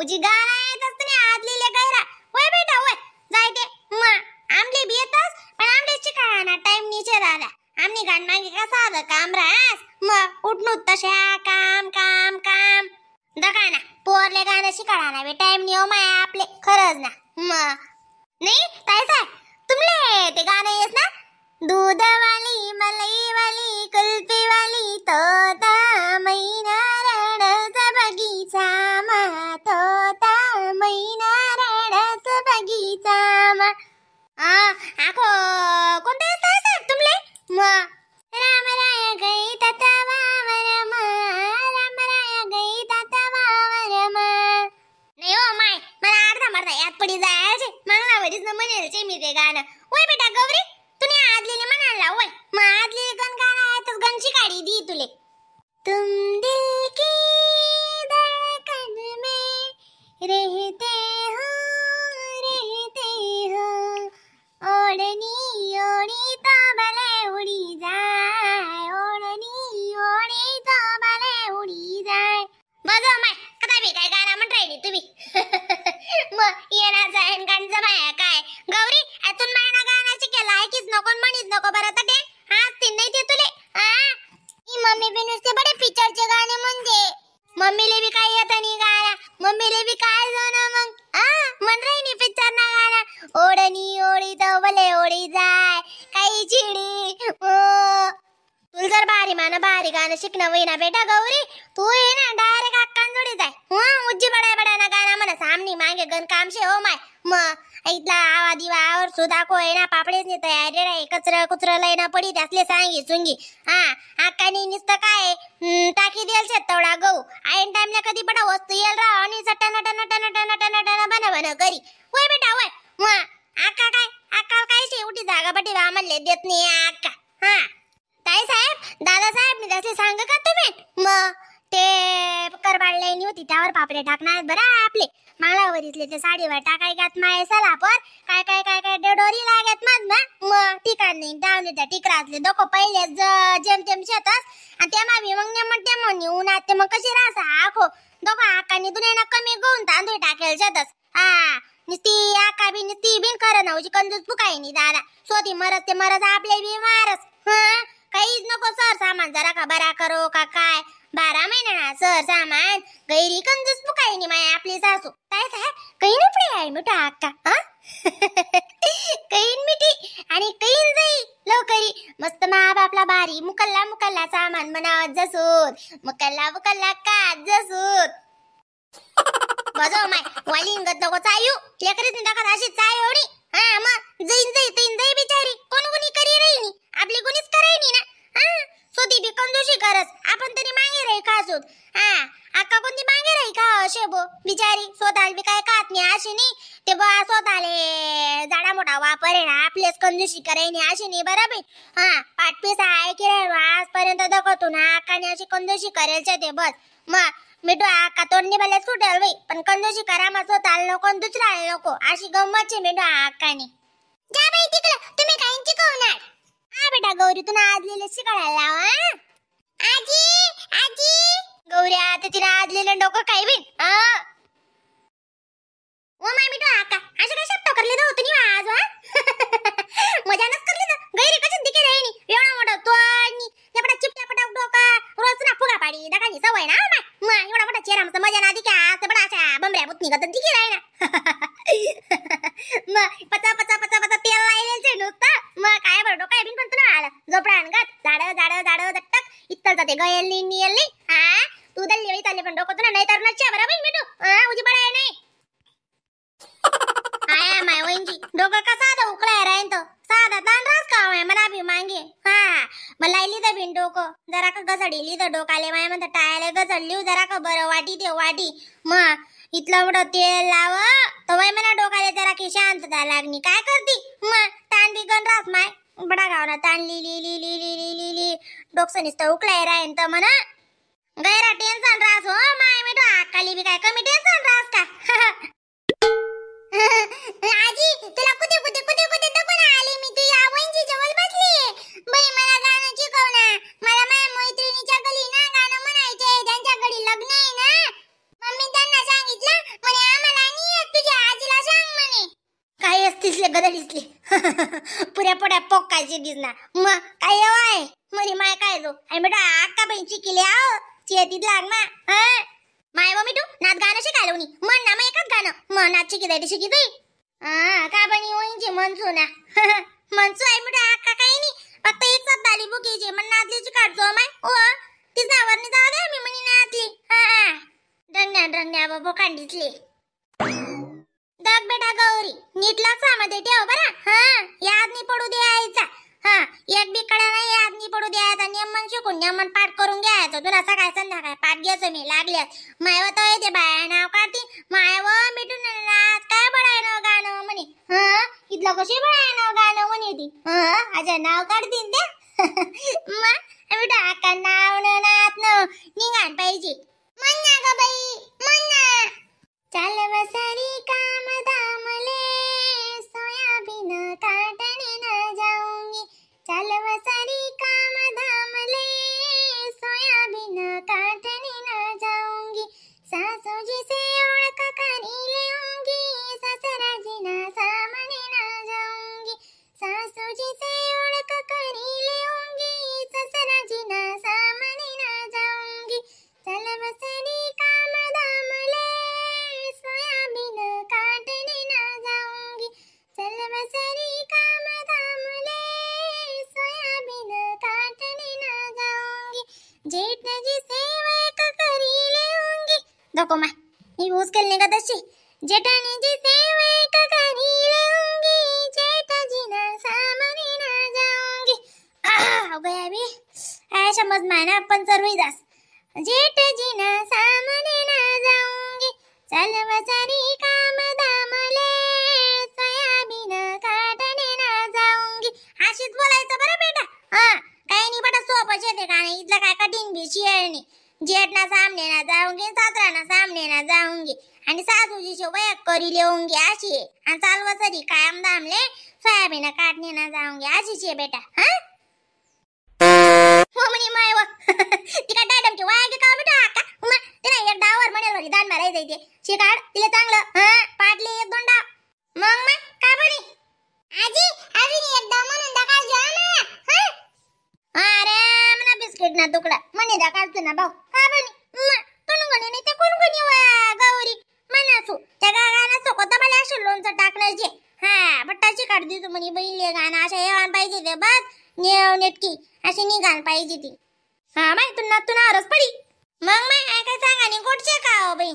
उजी गाणं येत असते आदली ले गैरा ओय बेटा ओय जायते म आमले भी येतस पण आमले शिकायला टाइम नीचे राहिला आमनी गाण मागे का साधं काम राहस मग उठणू तशा काम काम काम दगाना पोरले गाणं शिकायला बे टाइम नाही हो माय आपले खरंच ना मग नाही ताई साहेब तुमले ते गाणं येस ना दूध वाली मलाई वाली कुल्फी वाली तोता मैना रडस बगीचा मा तोता मैना रडस बगीचा मा आखो कोणते ताई साहेब तुमले मग राम राया गई तता वावर मा राम राया गई तता वावर मा नाही हो माय मला अर्धा मर्धा याद पडी जायचे मंगळावरीच न म्हणेलचे मी ते गाणं ओय बेटा गौरी तुने आदलीने म्हणाला ओय मग आदली गण गाणं आहे तर गणची काढी दी तुले तुम दिल की धड़कन में रहते हो ओढ़नी ओढ़ी तो भले उड़ी जाए ओढ़नी ओढ़ी तो भले उड़ी जाए बघा माय कदा बी काय गाणं म्हण राहिली तुम्ही मग येणार जाईन गाणचं माया काय गौरी आतून मायना गाण्याची केला आहे कीच नको म्हणीच नको बरं तर हाच तीन नाही ते तुले ही मम्मी बी नुसते बडे पिक्चरचे गाणे म्हणजे मम्मीले बी काय येत नाही गाणं मम्मीले बी काय जाणं मग म्हण राहिली पिक्चर ना गाणं ओढणी ओढी तो भले ओढी जाय काही चिडी तुला जर भारी गाणं शिकणं होईना बेटा गौरी तू ये ना डायरेक्ट अक्कान जोडी जाय उज्जी बडा बडा ना गाणं म्हणा सामनी मागे गण कामशे हो माय मग इथला आवा दिवा आवर सुद्धा को आहे ना पापडेच नाही तयारी रे कचरा कुचरा लयना पडी त्यासले सांगी सुंगी अक्कानी नुसतं काय टाकी देल शेत तेवढा गहू आईन टाइमला कधी बडा वस्तू येल राव आणि सट्टा नटा नटा नटा नटा नटा बना बना करी वय बेटा वय मग अक्का काय शेवटी जागा बटी आम्हाला देत नाही अक्का ताई साहेब दादा साहेब मी त्याचे सांग का तुम्ही मग ते करबाडलेनी होती त्यावर पापरे टाकणार बरं आपले माळावरीतले ते साडीवर टाकाय गात माय सला पर काय काय काय काय डोरी लागत मग ना मग ठिकाण नाही डावले त्या टिकरातले दोको पहिले जेम तेम शेतस आणि तेव्हा बी मग ने म्हणते म्हणे उन्हात ते मग कशी रासा आखो दोघं आकानी दुनिया कमी गहून तांदूळ टाकेल शेतस निस्ती आका बी निस्ती बिन खरं नव्हती कंजूस पुकाय नी दादा सोती मरत ते मरत आपले बी मारस काहीच नको सर सामान जरा का बरा करो का काय 12 महिना सर सामान गैरी कंजूस पुकाय नी माय आपली सासू काय साहेब काही नाही पडे आहे मोठा अक्का कैन मिठी आणि कैन जाई लवकरी मस्त मा बापला बारी मुकल्ला सामान म्हणावत जसूत मुकल्ला का जसूत बजाव माय वालिंगत नको चायू लेकरीच टाकत अशी चाय एवढी मग तीन जाई बिचारी कोणी करी राहिनी आपली कोणीच करायनी ना सोती बी कंजूशी करस आपण तरी मागे राही खासूत अक्का कोणती मागे राही का शेबो बिचारी स्वतः बी काय खात नाही अशी नाही ते बा स्वतःले जाडा मोठा वापर आहे ना आपलेच कंजूशी करायनी अशी नाही बरोबर पाठपीस आहे की आजपर्यंत दाखवतो ना अक्काने अशी कंजूशी करेल ते बस मग मिठू अक्का तोंडनी भले सुटेल बाई पण कंजूशी करा मग स्वतः नको दुसरा नको अशी गंमत मिठू अक्काने जा बाई तिकडं तुम्ही काही शिकवणार बेटा गौरी तू आजलेले शिकायला लावा आजी गौरी आता तिने आजलेलं डोकं काय बी ओ माय मिठू अक्का अशी काय शब्द करले ना होतो नी आज मजानच करली ना गैरी कशी दिखे राहिनी एवढा मोठा तो आणि एवढा चिपटा डोका रोज ना फुगा पाडी दगानी सवय ना माय एवढा मोठा चेहरा मस्त मजा ना दिका असं बडा अशा बंबऱ्या बुतनी गत दिखे राही ना मग पचा तेल लायलेल नुसतं मग काय बरं डोका बिन पण तुला आलं झोपडा आणगत जाड दट्टक इत्तल जाते गयल नाही तू दल्ली वेळी चालले पण डोकं तुला नाही तर नच्छा बरोबर मिठू उजी बडा नाही आया माय वंजी डोकं का साधा उकळाय राहीन तो साधा तान रास का माय मना भी मांगे मला लायली तर बिन डोकं जरा का गसडीली तर डोकाले माय म्हणत टाळायला गसडली जरा का बरं वाटी मग इथलं एवढं तेल लाव तवय मला डोकाले जरा की शांतता लागणी काय करती मग ताण बी गण रास माय बडा गावना ताण ली डोकसं नुसतं उकळाय राहीन तर म्हणा गैरा टेन्शन रास हो माय मिठू अक्काली बी काय कमी टेन्शन रास का आजी तुला कुठे दखून आली मी तू या वंजी जवळ बसली बाई मला गाणं शिकव ना मला माझ्या मैत्रिणीच्या घरी ना गाणं म्हणायचे त्यांच्या घरी लग्न आहे ना मम्मी त्यांना सांगितलं म्हणे दिसले गदा दिसले पुऱ्या पोड्या पोकायचे दिसणार मग काय आहे मरी माय काय जो आई बेटा आका बाई चिकिले आव चेतीत लाग ना माय मम्मी तू नाच गाणं शिकायला उनी मन ना मग एकच गाणं मन नाच शिकी जाय शिकी जाई का बनी ओईंचे मनसू ना मनसू आई बेटा आका काही नाही फक्त एक साथ दाली बुकीचे मन नाचलीची काढतो माय ओ ती जावरनी जाऊ दे मी म्हणी नाचली रंगण्या बाबा कांडीतले दग बेटा गौरी नीट लक्षामध्ये ठेव बरं याद नाही पडू द्यायचा एक बिकडा नाही याद नाही पडू द्यायचा नियमन शिकून नियमन पाठ करून घ्यायचं तुला सकाळ संध्याकाळ पाठ घ्यायचं मी लागल्यास मायव तर येते बाया नाव काढते मायव मिटून नाच काय बळायनं गाणं म्हणे इथलं कशी बळायनं गाणं म्हणे ती अजा नाव काढतील ते मग बेटा आका नाव न नाच न निघाण पाहिजे म्हणा ग बाई म्हणा चाल वसारी काम दामले सोयाबीन काटने न जाऊंगी चाल वसारी काम दामले सोयाबीन काटने न जाऊंगी सासू जी से ओळख करी लेऊंगी ससुराजी ना सामने न जाऊंगी सासू जी से ओळख करी लेऊंगी ससुराजी ना सामने न जाऊंगी चाल वसारी काम दामले सोयाबीन काटने न जाऊंगी चल वसरी काम दामले सोयाबीन काटने न जाऊंगी जेठ जी सेवक करी लेऊंगी देखो मैं ये यूज करने का दशी जेठानी जी सेवक करी लेऊंगी जेठ जी ना सामने न जाऊंगी हो गया अभी ऐसा समझ में ना अपन सर्व दास जेठ जी ना सामने न जाऊंगी चल वसरी काम दामले सोयाबीन काटने न जाऊंगी अशीच बोलायचं बरं बेटा काही नाही बेटा सोपच येते का नाही इथलं काय कठीण बिशी आहे नाही जेठ ना सामने ना जाऊंगी सासरा ना सामने ना जाऊंगी आणि सासूजीची वयक करी लेऊंगी अशी आहे आणि चाल वसरी कायम दामले सोयाबीन काटने ना जाऊंगी अशीच आहे बेटा हो म्हणे माय ती काय डायडमची वाया का बेटा का तिला एक डावर म्हणेल वरी दान मारायचं इथे शिकाड तिला चांगलं पाटले एक दोन डाव मग का बरी आजी अजून एक डाव म्हणून दाखल जा ना अरे मना बिस्किट ना तुकडा म्हणे दाखलतो ना भाऊ का बरी कोण कोणी नाही ते कोण कोणी गौरी मनासू त्या गाणं सोकोता मला असं लोणचं टाकण्याचे बट्टाची काढ दिसू म्हणे बैले गाणं अशा येवान पाहिजे ते बस नेव नेटकी अशी निघाण पाहिजे ती माय तू ना रस पडी मग काय सांगा नि गोटचे का हो बाई